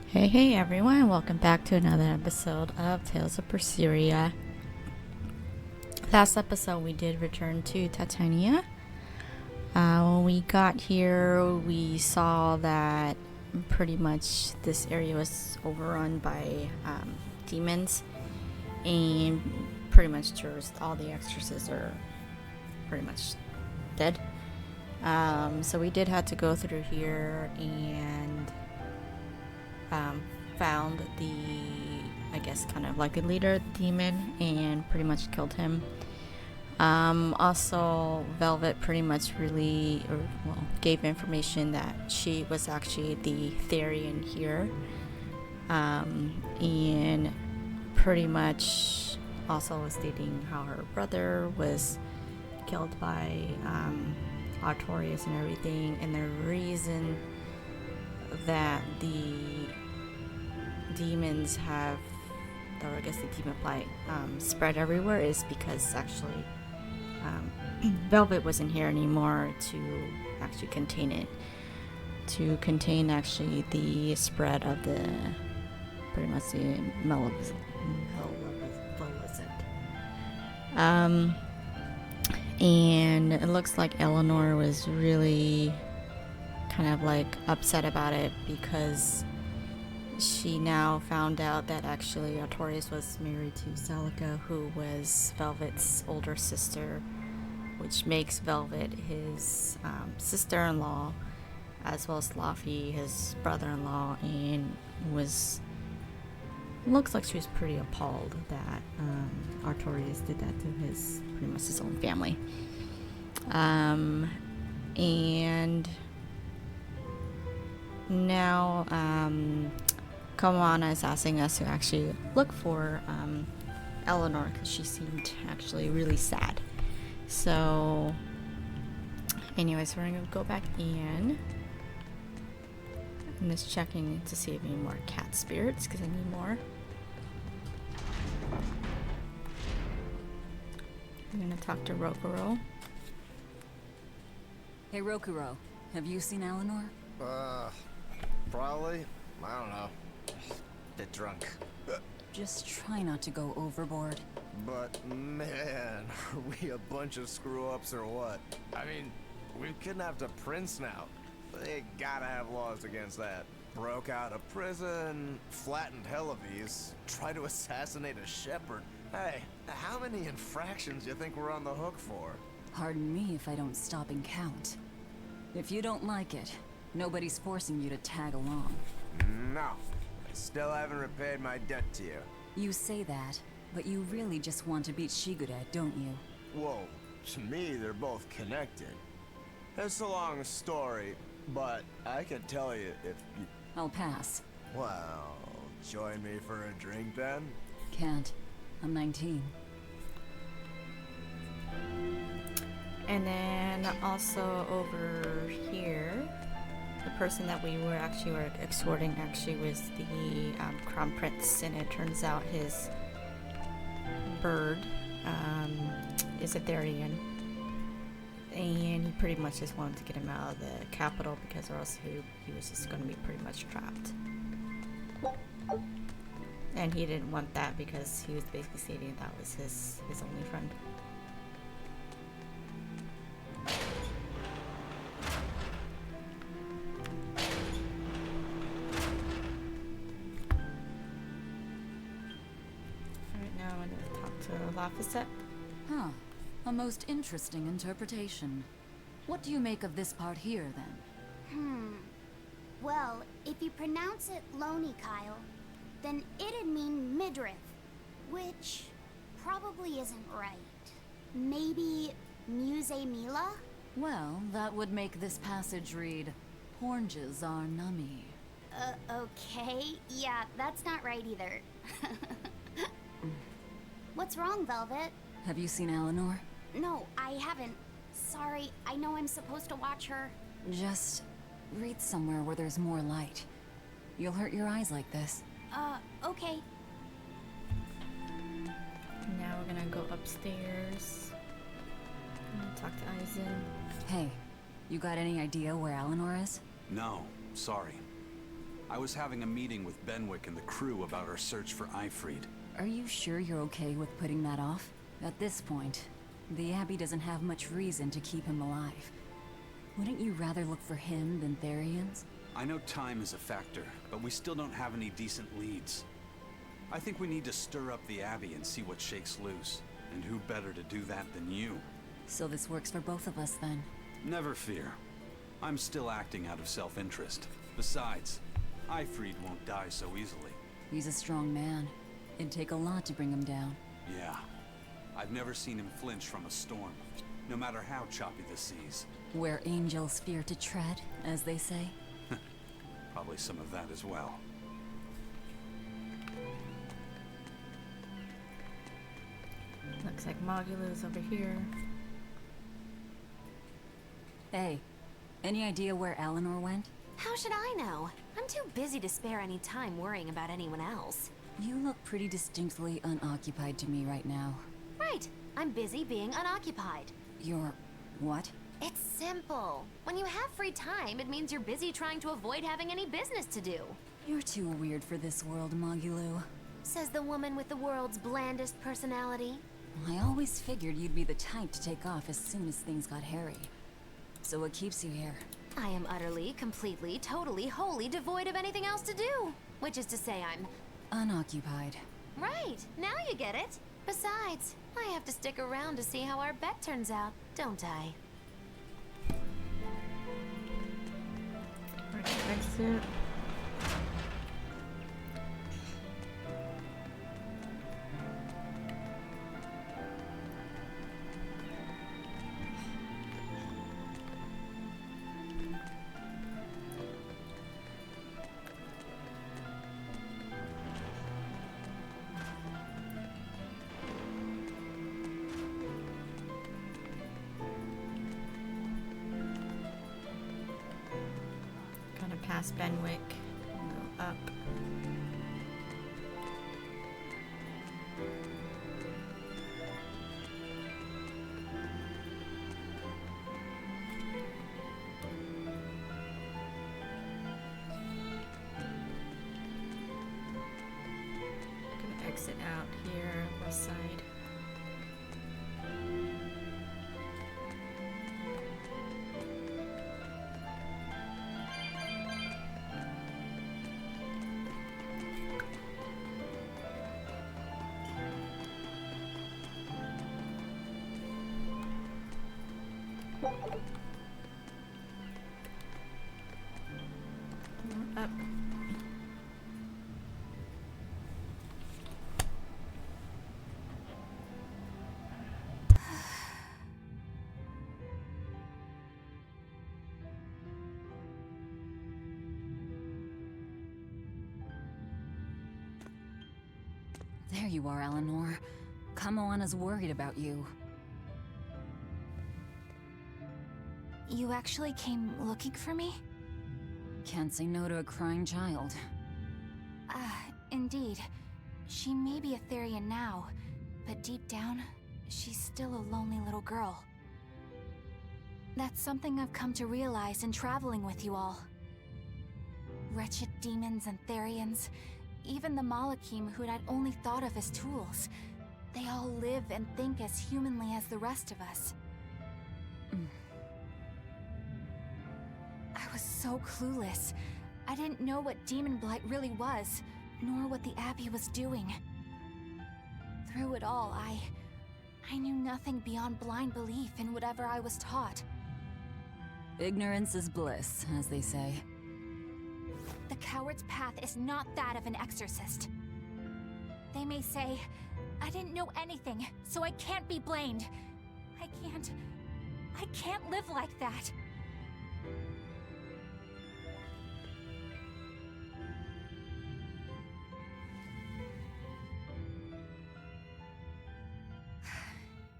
Hey everyone, welcome back to another episode of Tales of Berseria. Last episode we did return to Titania. When we got here, we saw that pretty much this area was overrun by demons, and pretty much all the exorcists are pretty much dead. So we did have to go through here and found the, I guess, kind of like a leader demon and pretty much killed him. Also, Velvet pretty much gave information that she was actually the Therian here, and pretty much also was stating how her brother was killed by Artorias and everything, and the reason that the demons have, or I guess the demon blight spread everywhere, is because actually Velvet wasn't here anymore to actually contain it, to contain actually the spread of the pretty much the maleficent. And it looks like Eleanor was really kind of like upset about it because she now found out that actually Artorias was married to Celica, who was Velvet's older sister, which makes Velvet his sister-in-law, as well as Laffy his brother-in-law, and looks like she was pretty appalled that Artorias did that to pretty much his own family. And now Kamana is asking us to actually look for Eleanor because she seemed actually really sad. So anyways, we're gonna go back in. I'm just checking to see if any more cat spirits because I need more. I'm gonna talk to Rokuro. Hey Rokuro, have you seen Eleanor? Probably. I don't know. Bit drunk. Just try not to go overboard. But man, are we a bunch of screw-ups or what? I mean, we've kidnapped a prince now. They gotta have laws against that. Broke out of prison, flattened Helives, tried to assassinate a shepherd. Hey, how many infractions do you think we're on the hook for? Pardon me if I don't stop and count. If you don't like it, nobody's forcing you to tag along. No. I still haven't repaid my debt to you. You say that, but you really just want to beat Shiguda, don't you? Whoa, to me they're both connected. It's a long story, but I can tell you if you... I'll pass. Well, join me for a drink then? Can't. I'm 19. And then also over here, the person that we were escorting was the Crown Prince, and it turns out his bird is a Therian, and he pretty much just wanted to get him out of the capital because or else he was just going to be pretty much trapped. And he didn't want that because he was basically stating that was his only friend. Alright, now I'm going to talk to Lafayette. Huh. A most interesting interpretation. What do you make of this part here, then? Well, if you pronounce it Loney Kyle, then it'd mean midriff, which probably isn't right. Maybe Muse Mila? Well, that would make this passage read, Pornges are nummy. Okay. Yeah, that's not right either. What's wrong, Velvet? Have you seen Eleanor? No, I haven't. Sorry, I know I'm supposed to watch her. Just read somewhere where there's more light. You'll hurt your eyes like this. Okay. Now we're gonna go upstairs. I'm gonna talk to Aizen. Hey, you got any idea where Eleanor is? No, sorry. I was having a meeting with Benwick and the crew about our search for Ifrid. Are you sure you're okay with putting that off? At this point, the Abbey doesn't have much reason to keep him alive. Wouldn't you rather look for him than Therians? I know time is a factor, but we still don't have any decent leads. I think we need to stir up the Abbey and see what shakes loose. And who better to do that than you? So this works for both of us then. Never fear. I'm still acting out of self-interest. Besides, Ifrid won't die so easily. He's a strong man. It'd take a lot to bring him down. Yeah. I've never seen him flinch from a storm, no matter how choppy the seas. Where angels fear to tread, as they say. Probably some of that as well. Looks like Mogula's over here. Hey, any idea where Eleanor went? How should I know? I'm too busy to spare any time worrying about anyone else. You look pretty distinctly unoccupied to me right now. Right. I'm busy being unoccupied. You're... what? It's simple. When you have free time, it means you're busy trying to avoid having any business to do. You're too weird for this world, Mogulu. Says the woman with the world's blandest personality. I always figured you'd be the type to take off as soon as things got hairy. So what keeps you here? I am utterly, completely, totally, wholly devoid of anything else to do. Which is to say I'm... Unoccupied. Right, now you get it. Besides, I have to stick around to see how our bet turns out, don't I? Where to exit? Past Benwick, go up. Gonna exit out here, west side. Up. There you are, Eleanor. Kamoana's worried about you. You actually came looking for me? Can't say no to a crying child. Indeed. She may be a Therian now, but deep down, she's still a lonely little girl. That's something I've come to realize in traveling with you all. Wretched demons and Therians, even the Malakim who I'd only thought of as tools, they all live and think as humanly as the rest of us. I was so clueless. I didn't know what Demon Blight really was, nor what the Abbey was doing. Through it all, I knew nothing beyond blind belief in whatever I was taught. Ignorance is bliss, as they say. The coward's path is not that of an exorcist. They may say, I didn't know anything, so I can't be blamed. I can't live like that.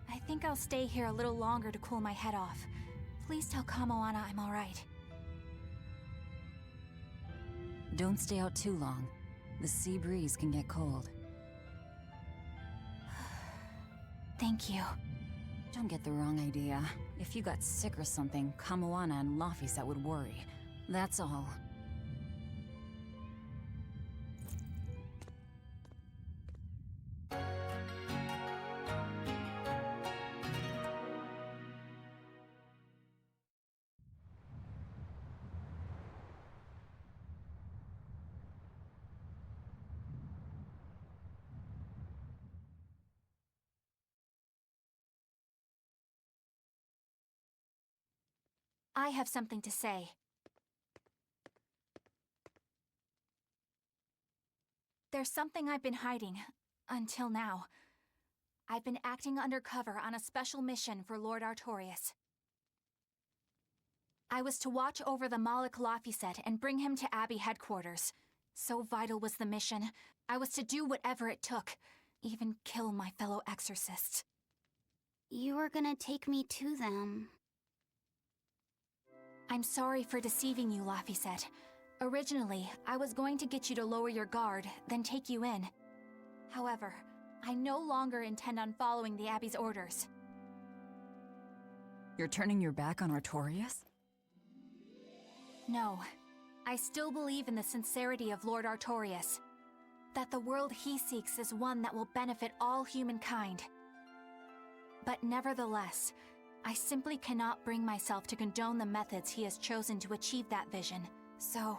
I think I'll stay here a little longer to cool my head off. Please tell Kamoana I'm alright. Don't stay out too long. The sea breeze can get cold. Thank you. Don't get the wrong idea. If you got sick or something, Kamoana and Laphisa would worry. That's all. I have something to say. There's something I've been hiding, until now. I've been acting undercover on a special mission for Lord Artorias. I was to watch over the Malik Laphicet and bring him to Abbey headquarters. So vital was the mission. I was to do whatever it took, even kill my fellow exorcists. You were gonna take me to them. I'm sorry for deceiving you, Laphicet. Originally, I was going to get you to lower your guard, then take you in. However, I no longer intend on following the Abbey's orders. You're turning your back on Artorias? No. I still believe in the sincerity of Lord Artorias. That the world he seeks is one that will benefit all humankind. But nevertheless, I simply cannot bring myself to condone the methods he has chosen to achieve that vision. So...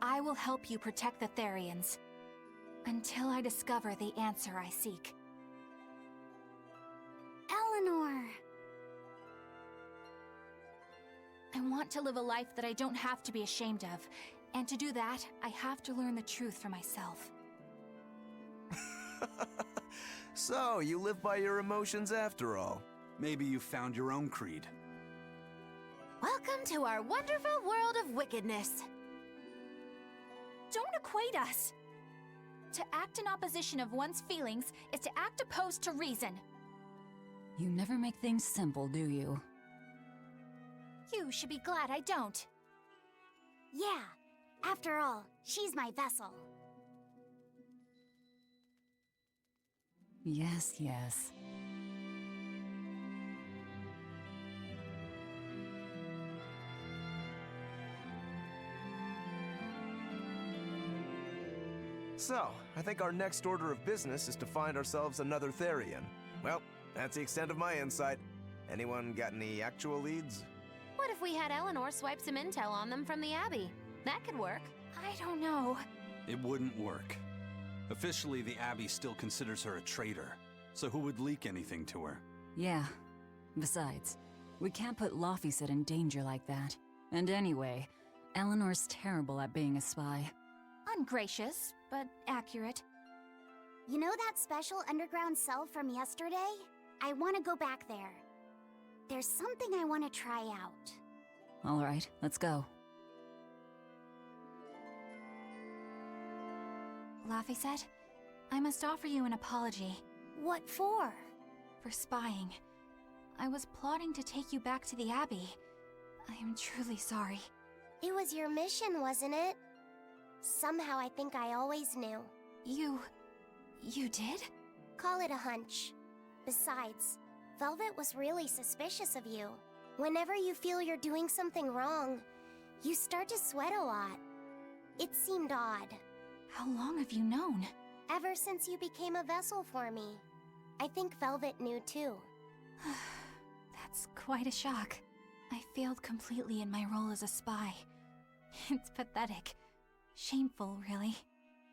I will help you protect the Therians. Until I discover the answer I seek. Eleanor! I want to live a life that I don't have to be ashamed of. And to do that, I have to learn the truth for myself. So, you live by your emotions after all. Maybe you found your own creed. Welcome to our wonderful world of wickedness. Don't equate us! To act in opposition of one's feelings is to act opposed to reason. You never make things simple, do you? You should be glad I don't. Yeah, after all, she's my vessel. Yes, yes. So, I think our next order of business is to find ourselves another Therian. Well, that's the extent of my insight. Anyone got any actual leads? What if we had Eleanor swipe some intel on them from the Abbey? That could work. I don't know. It wouldn't work. Officially, the Abbey still considers her a traitor. So who would leak anything to her? Yeah. Besides, we can't put Laphicet in danger like that. And anyway, Eleanor's terrible at being a spy. Ungracious, but accurate. You know that special underground cell from yesterday? I want to go back there. There's something I want to try out. All right, let's go. Laphicet, I must offer you an apology. What for? For spying. I was plotting to take you back to the Abbey. I am truly sorry. It was your mission, wasn't it? Somehow I think I always knew. You did? Call it a hunch. Besides, Velvet was really suspicious of you. Whenever you feel you're doing something wrong, you start to sweat a lot. It seemed odd. How long have you known? Ever since you became a vessel for me. I think Velvet knew too. That's quite a shock. I failed completely in my role as a spy. It's pathetic. Shameful, really.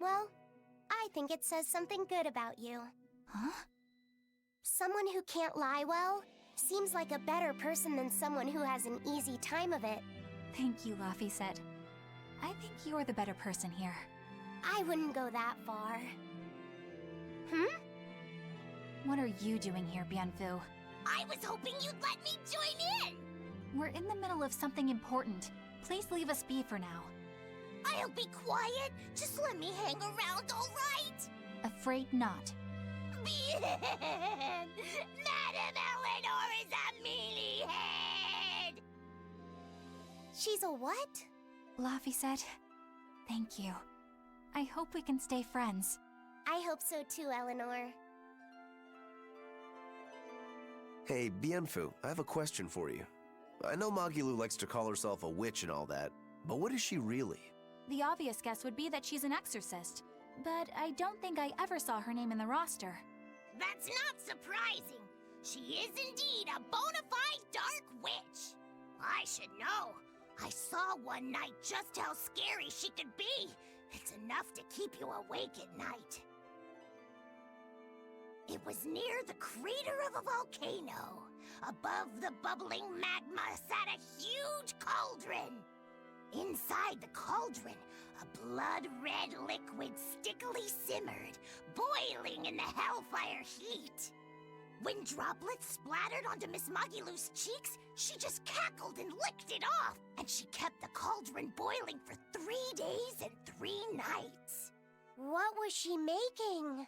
Well, I think it says something good about you. Huh? Someone who can't lie well seems like a better person than someone who has an easy time of it. Thank you, Laphicet. I think you're the better person here. I wouldn't go that far. What are you doing here, Bienfu? I was hoping you'd let me join in! We're in the middle of something important. Please leave us be for now. I'll be quiet. Just let me hang around, all right? Afraid not. Bien! Madame Eleanor is a mealyhead! She's a what? Laphicet, thank you. I hope we can stay friends. I hope so too, Eleanor. Hey, Bienfu, I have a question for you. I know Magilu likes to call herself a witch and all that, but what is she really? The obvious guess would be that she's an exorcist, but I don't think I ever saw her name in the roster. That's not surprising. She is indeed a bona fide dark witch. I should know. I saw one night just how scary she could be. It's enough to keep you awake at night. It was near the crater of a volcano. Above the bubbling magma sat a huge cauldron. Inside the cauldron, a blood-red liquid stickily simmered, boiling in the hellfire heat. When droplets splattered onto Miss Magilou's cheeks, she just cackled and licked it off, and she kept the cauldron boiling for 3 days and 3 nights. What was she making?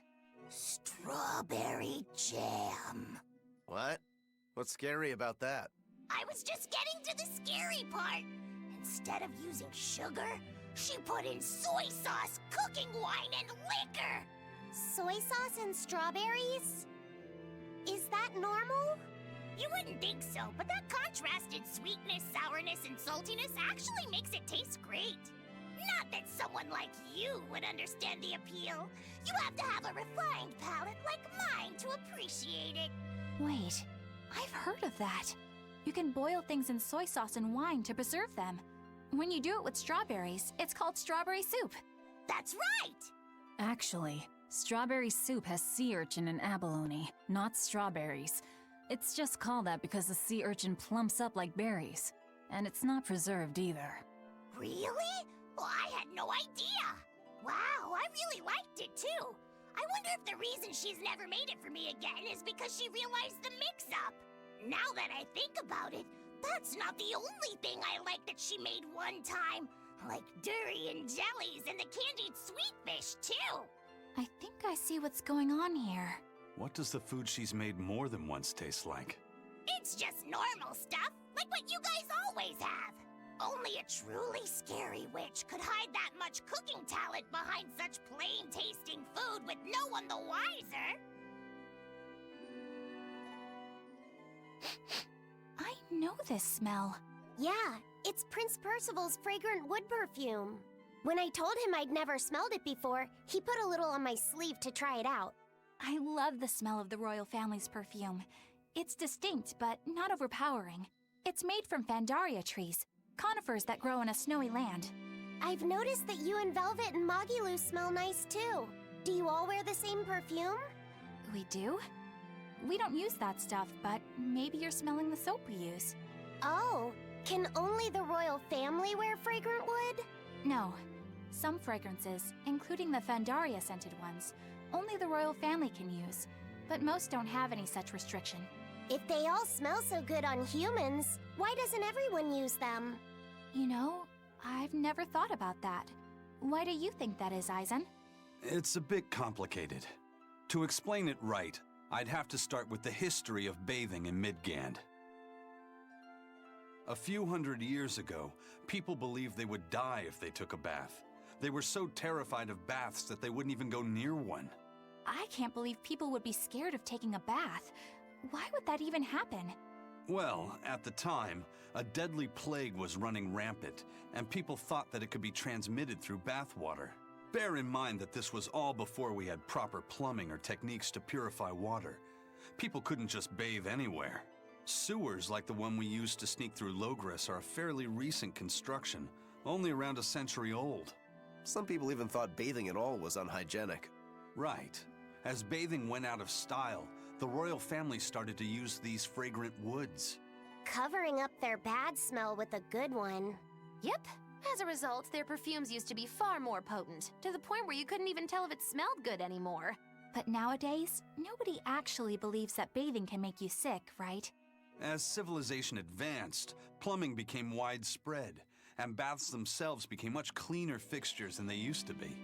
Strawberry jam. What? What's scary about that? I was just getting to the scary part. Instead of using sugar, she put in soy sauce, cooking wine, and liquor. Soy sauce and strawberries? Is that normal? You wouldn't think so, but that contrasted sweetness, sourness, and saltiness actually makes it taste great. Not that someone like you would understand the appeal. You have to have a refined palate like mine to appreciate it. Wait, I've heard of that. You can boil things in soy sauce and wine to preserve them. When you do it with strawberries, it's called strawberry soup. That's right! Actually, strawberry soup has sea urchin and abalone, not strawberries. It's just called that because the sea urchin plumps up like berries. And it's not preserved either. Really? Well, I had no idea. Wow, I really liked it too. I wonder if the reason she's never made it for me again is because she realized the mix-up. Now that I think about it, that's not the only thing I like that she made one time. Like durian jellies and the candied sweet fish too. I think I see what's going on here. What does the food she's made more than once taste like? It's just normal stuff, like what you guys always have. Only a truly scary witch could hide that much cooking talent behind such plain-tasting food with no one the wiser. I know this smell. Yeah, it's Prince Percival's fragrant wood perfume. When I told him I'd never smelled it before, he put a little on my sleeve to try it out. I love the smell of the royal family's perfume. It's distinct, but not overpowering. It's made from Fandaria trees, conifers that grow in a snowy land. I've noticed that you and Velvet and Magilou smell nice too. Do you all wear the same perfume? We do? We don't use that stuff, but maybe you're smelling the soap we use. Oh, can only the royal family wear fragrant wood? No. Some fragrances, including the Fandaria scented ones, only the royal family can use, but most don't have any such restriction. If they all smell so good on humans, why doesn't everyone use them? You know, I've never thought about that. Why do you think that is, Aizen? It's a bit complicated. To explain it right, I'd have to start with the history of bathing in Midgand. A few hundred years ago, people believed they would die if they took a bath. They were so terrified of baths that they wouldn't even go near one. I can't believe people would be scared of taking a bath. Why would that even happen? Well, at the time, a deadly plague was running rampant, and people thought that it could be transmitted through bathwater. Bear in mind that this was all before we had proper plumbing or techniques to purify water. People couldn't just bathe anywhere. Sewers like the one we used to sneak through Logres are a fairly recent construction, only around a century old. Some people even thought bathing at all was unhygienic. Right. As bathing went out of style, the royal family started to use these fragrant woods. Covering up their bad smell with a good one. Yep. As a result, their perfumes used to be far more potent, to the point where you couldn't even tell if it smelled good anymore. But nowadays, nobody actually believes that bathing can make you sick, right? As civilization advanced, plumbing became widespread, and baths themselves became much cleaner fixtures than they used to be.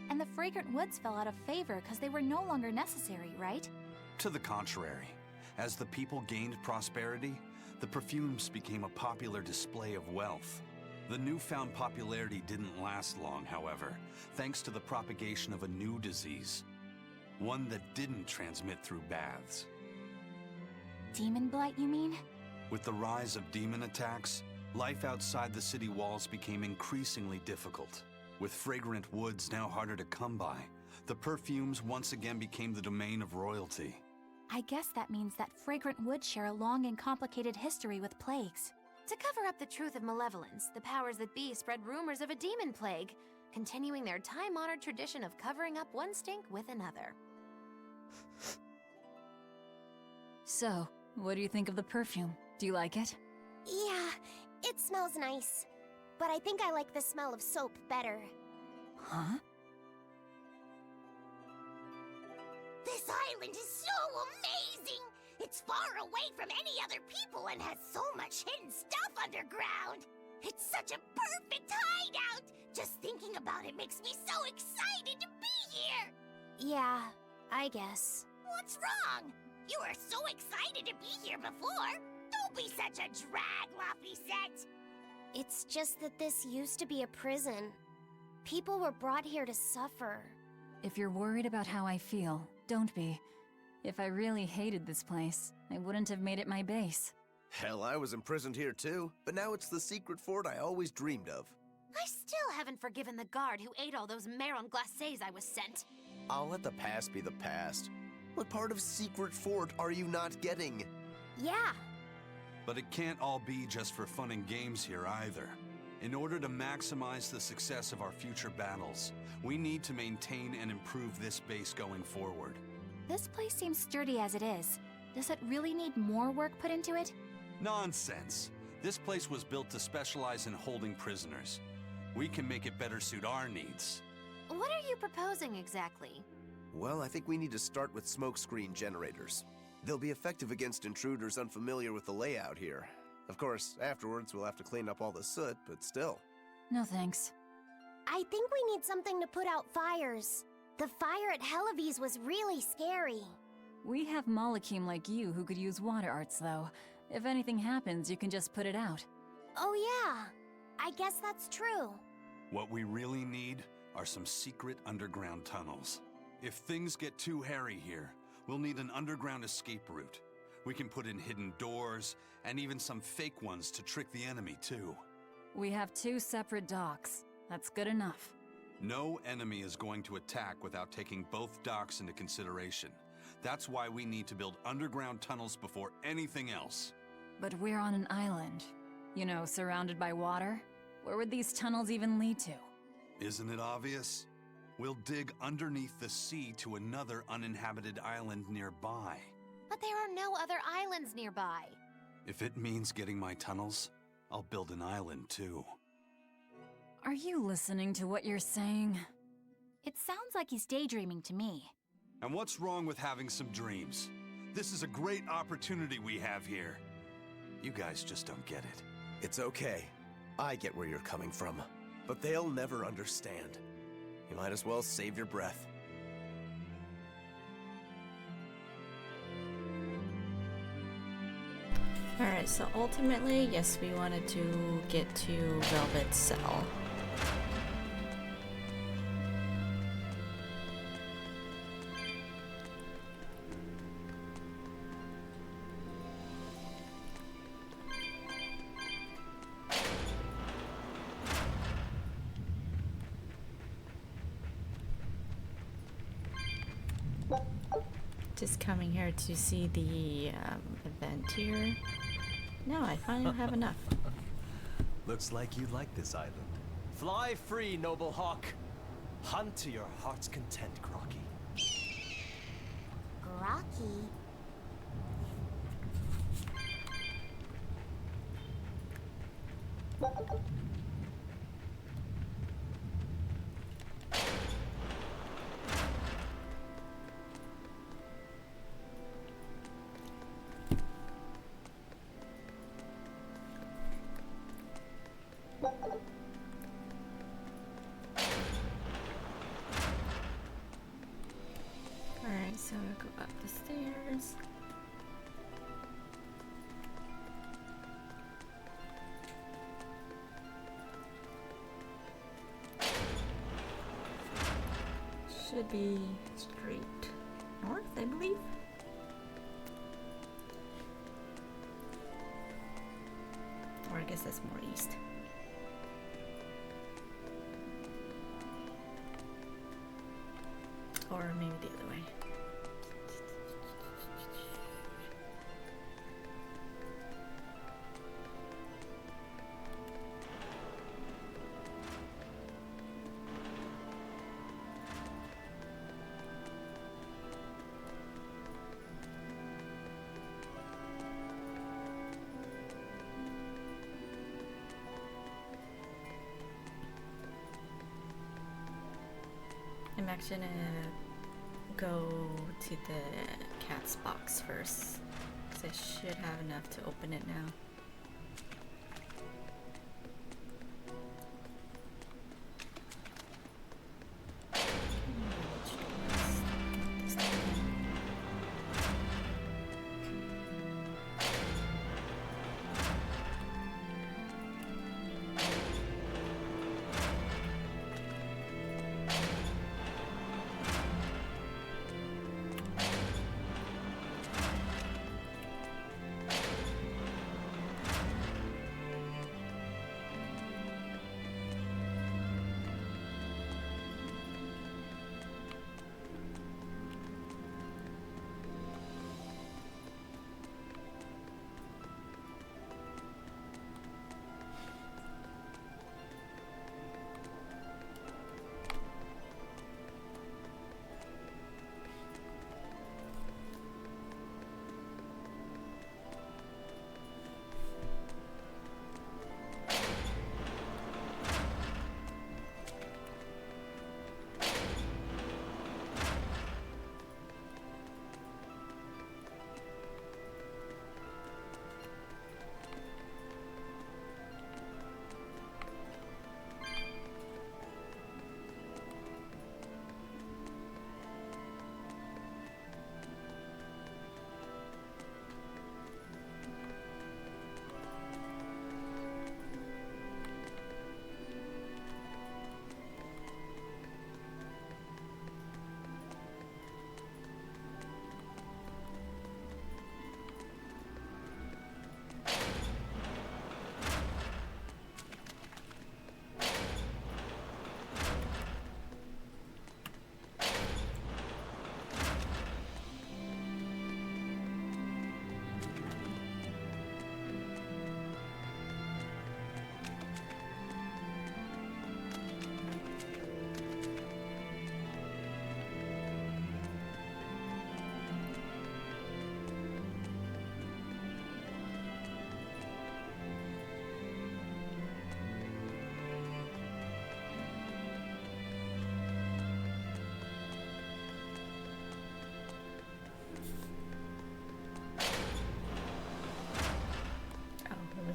And the fragrant woods fell out of favor because they were no longer necessary, right? To the contrary, as the people gained prosperity, the perfumes became a popular display of wealth. The newfound popularity didn't last long, however, thanks to the propagation of a new disease. One that didn't transmit through baths. Demon blight, you mean? With the rise of demon attacks, life outside the city walls became increasingly difficult. With fragrant woods now harder to come by, the perfumes once again became the domain of royalty. I guess that means that fragrant woods share a long and complicated history with plagues. To cover up the truth of malevolence, the powers that be spread rumors of a demon plague, continuing their time-honored tradition of covering up one stink with another. So, what do you think of the perfume? Do you like it? Yeah, it smells nice. But I think I like the smell of soap better. Huh? This island is so amazing! It's far away from any other people and has so much hidden stuff underground! It's such a perfect hideout! Just thinking about it makes me so excited to be here! Yeah, I guess. What's wrong? You were so excited to be here before! Don't be such a drag, Laphicet! It's just that this used to be a prison. People were brought here to suffer. If you're worried about how I feel, don't be. If I really hated this place, I wouldn't have made it my base. Hell, I was imprisoned here too, but now it's the secret fort I always dreamed of. I still haven't forgiven the guard who ate all those marron glacés I was sent. I'll let the past be the past. What part of secret fort are you not getting? Yeah, But it can't all be just for fun and games here either. In order to maximize the success of our future battles, we need to maintain and improve this base going forward. This place seems sturdy as it is. Does it really need more work put into it? Nonsense! This place was built to specialize in holding prisoners. We can make it better suit our needs. What are you proposing exactly? Well, I think we need to start with smokescreen generators. They'll be effective against intruders unfamiliar with the layout here. Of course, afterwards we'll have to clean up all the soot, but still. No thanks. I think we need something to put out fires. The fire at Helavi's was really scary. We have Malakim like you who could use water arts, though. If anything happens, you can just put it out. Oh yeah, I guess that's true. What we really need are some secret underground tunnels. If things get too hairy here, we'll need an underground escape route. We can put in hidden doors, and even some fake ones to trick the enemy, too. We have 2 separate docks. That's good enough. No enemy is going to attack without taking both docks into consideration. That's why we need to build underground tunnels before anything else. But we're on an island. You know, surrounded by water. Where would these tunnels even lead to? Isn't it obvious? We'll dig underneath the sea to another uninhabited island nearby. But there are no other islands nearby. If it means getting my tunnels, I'll build an island too. Are you listening to what you're saying? It sounds like he's daydreaming to me. And what's wrong with having some dreams? This is a great opportunity we have here. You guys just don't get it. It's okay. I get where you're coming from. But they'll never understand. You might as well save your breath. Alright, so ultimately, yes, we wanted to get to Velvet's cell. Just coming here to see the event here. No, I finally have enough. Looks like you like this island. Fly free, noble hawk. Hunt to your heart's content, Crocky. Rocky. Alright, so we'll go up the stairs. Should be straight north, I believe. Or I guess that's more east. Or maybe the other way. actually gonna go to the cat's box first, because I should have enough to open it now.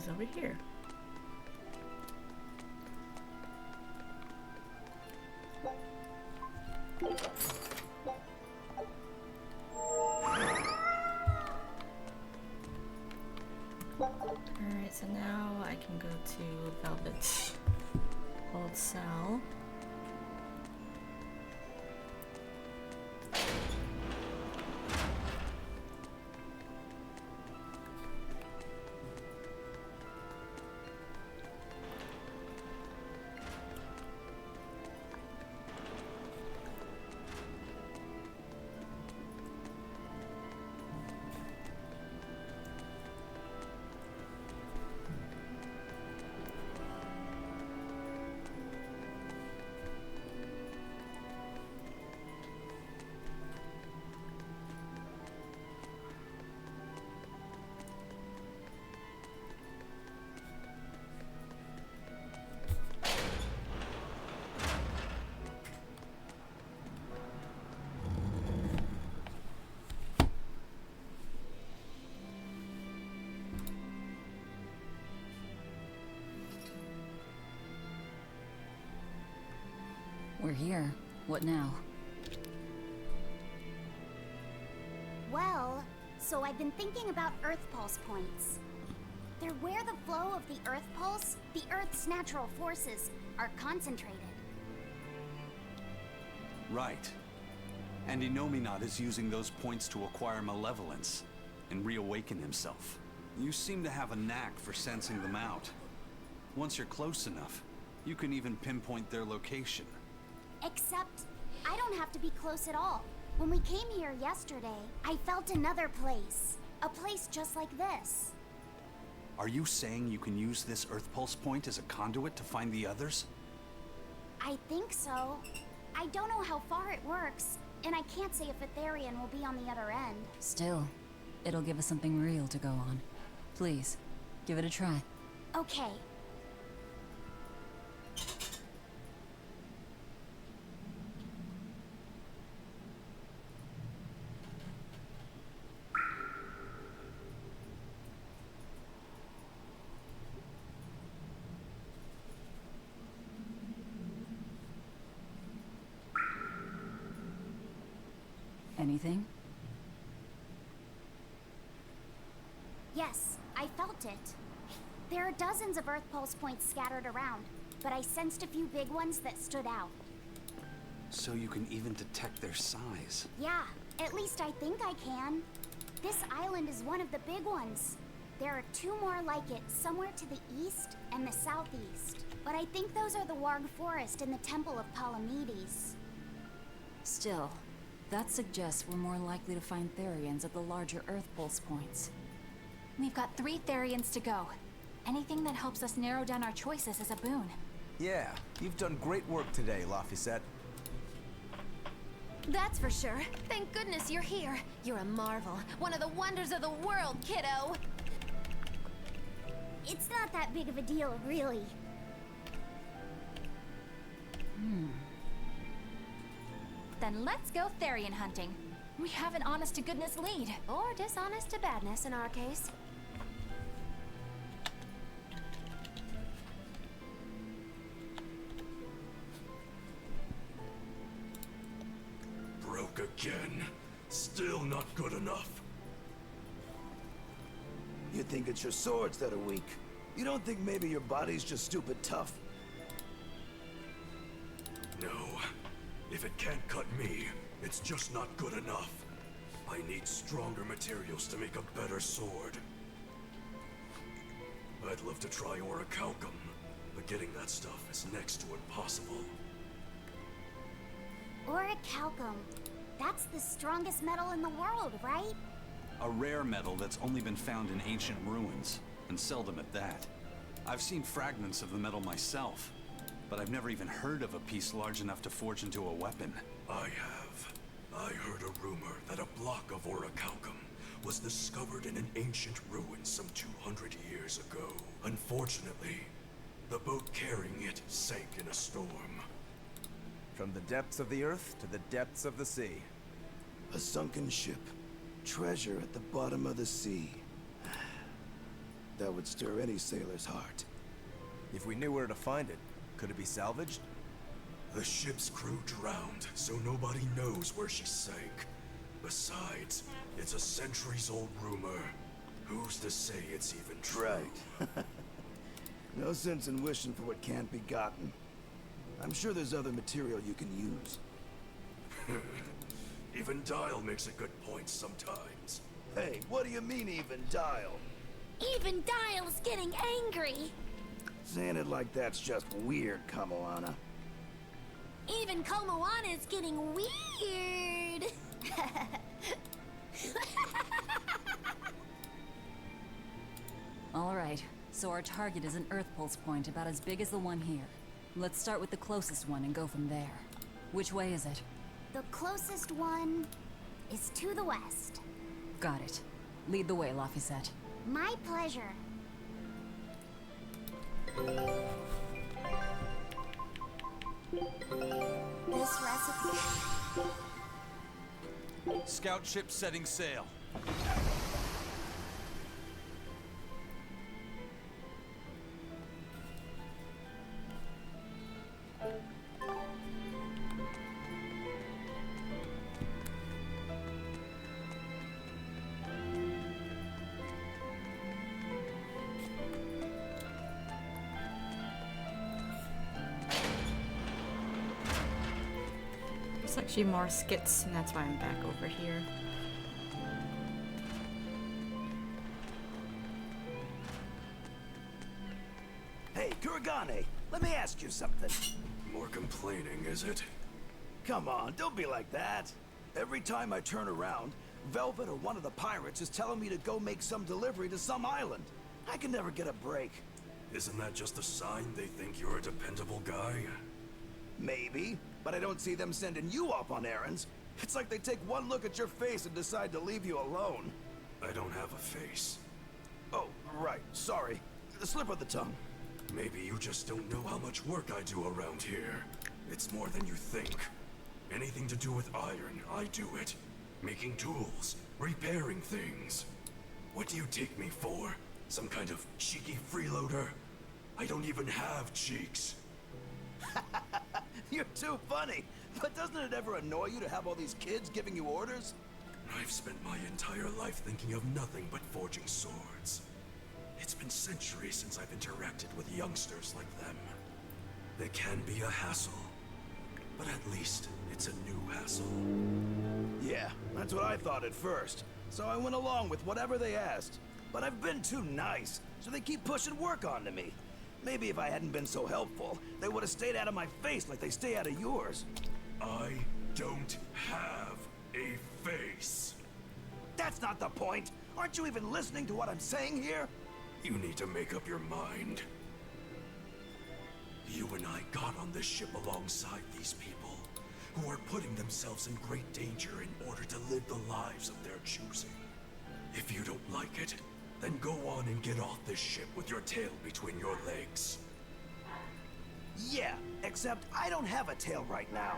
Over here. Alright, so now I can go to Velvet's old cell. We're here. What now? Well, so I've been thinking about Earth Pulse points. They're where the flow of the Earth Pulse, the Earth's natural forces, are concentrated. Right. And Inominat is using those points to acquire malevolence and reawaken himself. You seem to have a knack for sensing them out. Once you're close enough, you can even pinpoint their location. Except, I don't have to be close at all. When we came here yesterday, I felt another place. A place just like this. Are you saying you can use this Earth Pulse point as a conduit to find the others? I think so. I don't know how far it works, and I can't say if Etherian will be on the other end. Still, it'll give us something real to go on. Please, give it a try. Okay. Anything? Yes, I felt it. There are dozens of Earth Pulse points scattered around, but I sensed a few big ones that stood out. So you can even detect their size. Yeah, at least I think I can. This island is one of the big ones. There are two more like it, somewhere to the east and the southeast. But I think those are the Warg Forest and the Temple of Palamedes. Still, that suggests we're more likely to find Therians at the larger Earth Pulse points. We've got 3 Therians to go. Anything that helps us narrow down our choices is a boon. Yeah, you've done great work today, Laphicet. That's for sure. Thank goodness you're here. You're a marvel. One of the wonders of the world, kiddo. It's not that big of a deal, really. Then let's go Therian hunting. We have an honest-to-goodness lead. Or dishonest to badness in our case. Broke again. Still not good enough. You think it's your swords that are weak. You don't think maybe your body's just stupid tough? No. If it can't cut me, it's just not good enough. I need stronger materials to make a better sword. I'd love to try orichalcum, but getting that stuff is next to impossible. Orichalcum. That's the strongest metal in the world, right? A rare metal that's only been found in ancient ruins, and seldom at that. I've seen fragments of the metal myself, but I've never even heard of a piece large enough to forge into a weapon. I have. I heard a rumor that a block of orichalcum was discovered in an ancient ruin some 200 years ago. Unfortunately, the boat carrying it sank in a storm. From the depths of the earth to the depths of the sea. A sunken ship. Treasure at the bottom of the sea. That would stir any sailor's heart. If we knew where to find it, could it be salvaged? The ship's crew drowned, so nobody knows where she sank. Besides, it's a centuries-old rumor. Who's to say it's even true? Right. No sense in wishing for what can't be gotten. I'm sure there's other material you can use. Even Dial makes a good point sometimes. Hey, what do you mean, even Dial? Even Dial's getting angry. Saying it like that's just weird, Kamoana. Even Komoana's getting weird. Alright, so our target is an Earth Pulse point about as big as the one here. Let's start with the closest one and go from there. Which way is it? The closest one is to the west. Got it. Lead the way, Laphicet. My pleasure. This recipe... Scout ship setting sail. There's actually more skits, and that's why I'm back over here. Hey, Kuragane, let me ask you something. More complaining, is it? Come on, don't be like that. Every time I turn around, Velvet or one of the pirates is telling me to go make some delivery to some island. I can never get a break. Isn't that just a sign they think you're a dependable guy? Maybe, but I don't see them sending you off on errands. It's like they take one look at your face and decide to leave you alone. I don't have a face. Oh, right, sorry. The slip of the tongue. Maybe you just don't know how much work I do around here. It's more than you think. Anything to do with iron, I do it. Making tools, repairing things. What do you take me for? Some kind of cheeky freeloader? I don't even have cheeks. You're too funny. But doesn't it ever annoy you to have all these kids giving you orders? I've spent my entire life thinking of nothing but forging swords. It's been centuries since I've interacted with youngsters like them. They can be a hassle, but at least it's a new hassle. Yeah, that's what I thought at first. So I went along with whatever they asked. But I've been too nice, so they keep pushing work onto me. Maybe if I hadn't been so helpful, they would have stayed out of my face like they stay out of yours. I don't have a face. That's not the point. Aren't you even listening to what I'm saying here? You need to make up your mind. You and I got on this ship alongside these people, who are putting themselves in great danger in order to live the lives of their choosing. If you don't like it, then go on and get off this ship with your tail between your legs. Yeah, except I don't have a tail right now.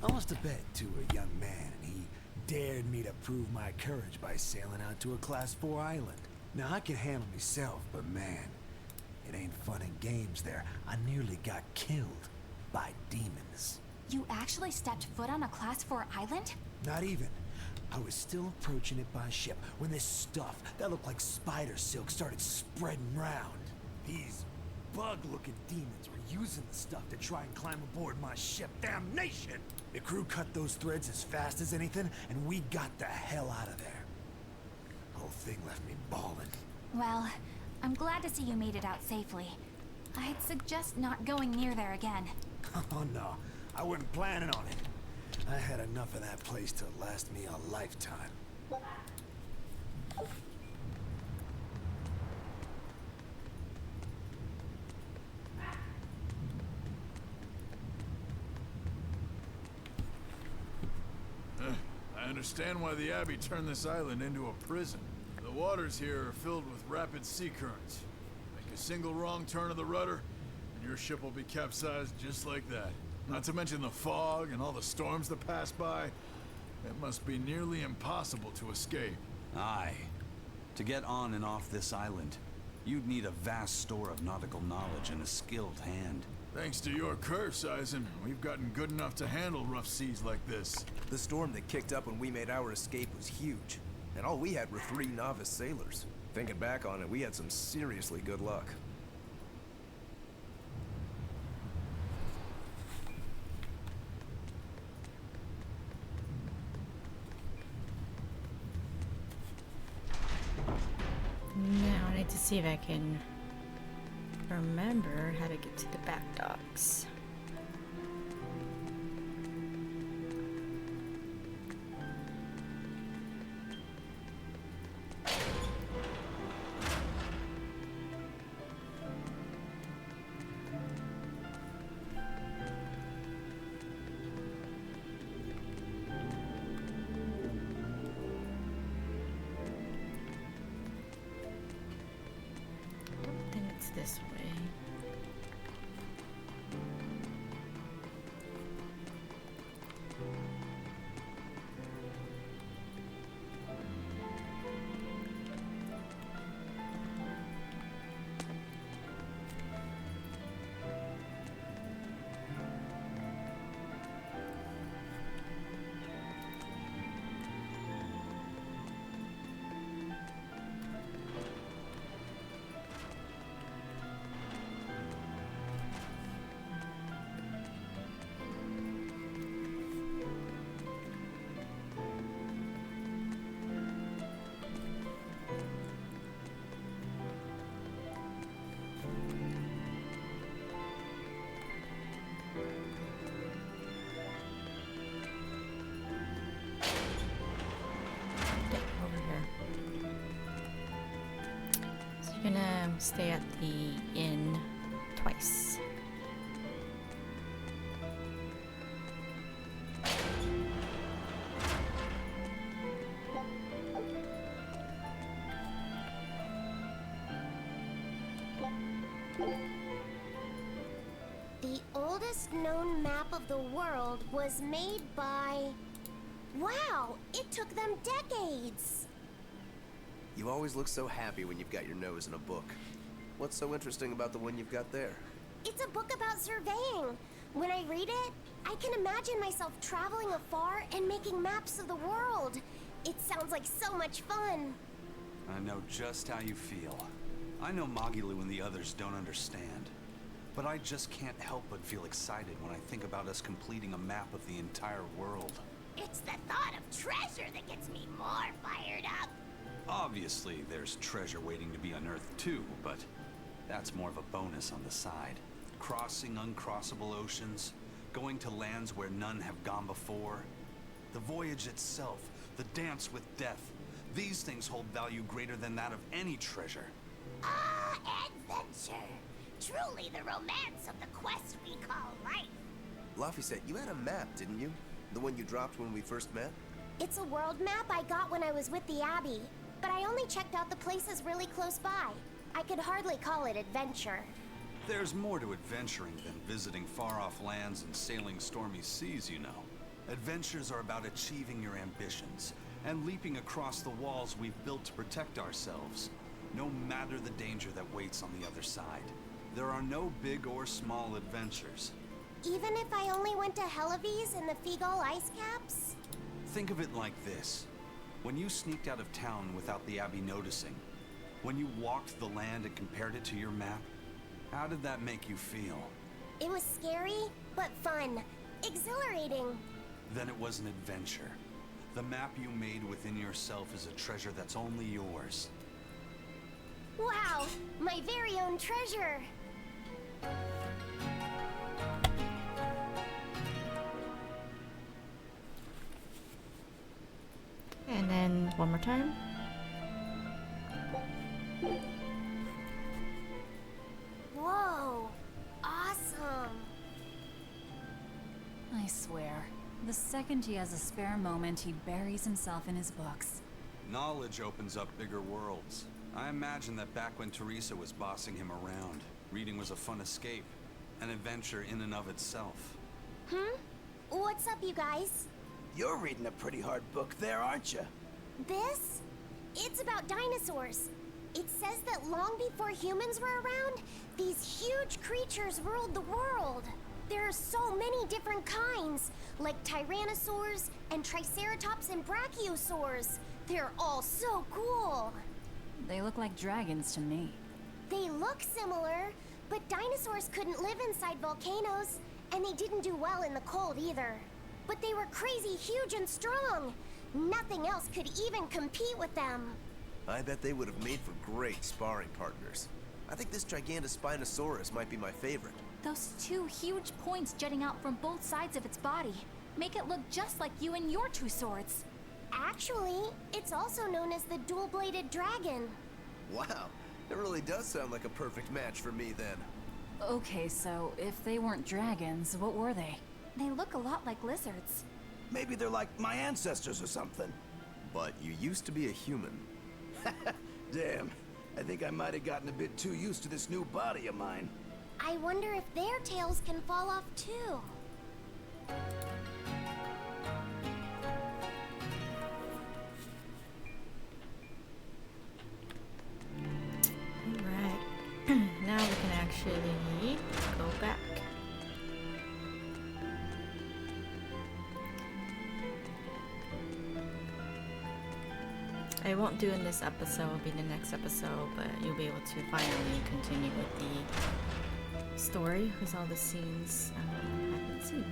I lost a bet to a young man, and he dared me to prove my courage by sailing out to a Class 4 island. Now, I can handle myself, but man, it ain't fun and games there. I nearly got killed by demons. You actually stepped foot on a Class 4 island? Not even. I was still approaching it by ship when this stuff that looked like spider silk started spreading round. These bug-looking demons were using the stuff to try and climb aboard my ship. Damnation! The crew cut those threads as fast as anything, and we got the hell out of there. The whole thing left me bawling. Well, I'm glad to see you made it out safely. I'd suggest not going near there again. Oh no, I wasn't planning on it. I had enough of that place to last me a lifetime. I understand why the Abbey turned this island into a prison. The waters here are filled with rapid sea currents. Make a single wrong turn of the rudder, and your ship will be capsized just like that. Not to mention the fog and all the storms that pass by. It must be nearly impossible to escape. Aye. To get on and off this island, you'd need a vast store of nautical knowledge and a skilled hand. Thanks to your curse, Eisen, we've gotten good enough to handle rough seas like this. The storm that kicked up when we made our escape was huge, and all we had were 3 novice sailors. Thinking back on it, we had some seriously good luck. Now I need to see if I can remember how to get to the back docks. I think it's this way. stay at the inn twice. The oldest known map of the world was made by... Wow, it took them decades! You always look so happy when you've got your nose in a book. What's so interesting about the one you've got there? It's a book about surveying. When I read it, I can imagine myself traveling afar and making maps of the world. It sounds like so much fun. I know just how you feel. I know Magilu and the others don't understand. But I just can't help but feel excited when I think about us completing a map of the entire world. It's the thought of treasure that gets me more fired up. Obviously, there's treasure waiting to be unearthed too, but that's more of a bonus on the side. Crossing uncrossable oceans, going to lands where none have gone before. The voyage itself, the dance with death, these things hold value greater than that of any treasure. Ah, adventure! Truly the romance of the quest we call life. Laphicet, you had a map, didn't you? The one you dropped when we first met? It's a world map I got when I was with the Abbey, but I only checked out the places really close by. I could hardly call it adventure. There's more to adventuring than visiting far-off lands and sailing stormy seas, you know. Adventures are about achieving your ambitions and leaping across the walls we've built to protect ourselves, no matter the danger that waits on the other side. There are no big or small adventures. Even if I only went to Helives and the Figol ice caps? Think of it like this. When you sneaked out of town without the Abbey noticing, when you walked the land and compared it to your map, how did that make you feel? It was scary, but fun. Exhilarating. Then it was an adventure. The map you made within yourself is a treasure that's only yours. Wow, my very own treasure. And then one more time. Whoa, awesome. I swear, the second he has a spare moment, he buries himself in his books. Knowledge opens up bigger worlds. I imagine that back when Teresa was bossing him around, reading was a fun escape, an adventure in and of itself. What's up, you guys? You're reading a pretty hard book there, aren't you? This? It's about dinosaurs. It says that long before humans were around, these huge creatures ruled the world. There are so many different kinds, like tyrannosaurs and triceratops and brachiosaurs. They're all so cool. They look like dragons to me. They look similar, but dinosaurs couldn't live inside volcanoes, and they didn't do well in the cold either. But they were crazy huge and strong. Nothing else could even compete with them. I bet they would have made for great sparring partners. I think this Gigantospinosaurus might be my favorite. Those two huge points jutting out from both sides of its body make it look just like you and your two swords. Actually, it's also known as the dual-bladed dragon. Wow, it really does sound like a perfect match for me then. Okay, so if they weren't dragons, what were they? They look a lot like lizards. Maybe they're like my ancestors or something. But you used to be a human. Damn, I think I might have gotten a bit too used to this new body of mine. I wonder if their tails can fall off too. Alright. Now we can actually go back. I won't do in this episode, it'll be the next episode, but you'll be able to finally continue with the story with all the scenes I haven't seen.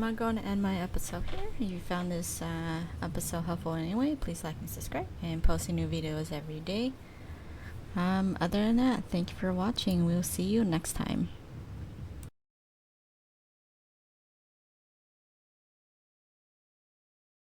I'm going to end my episode here. If you found this episode helpful anyway, please like and subscribe. And posting new videos every day. Other than that, thank you for watching. We'll see you next time.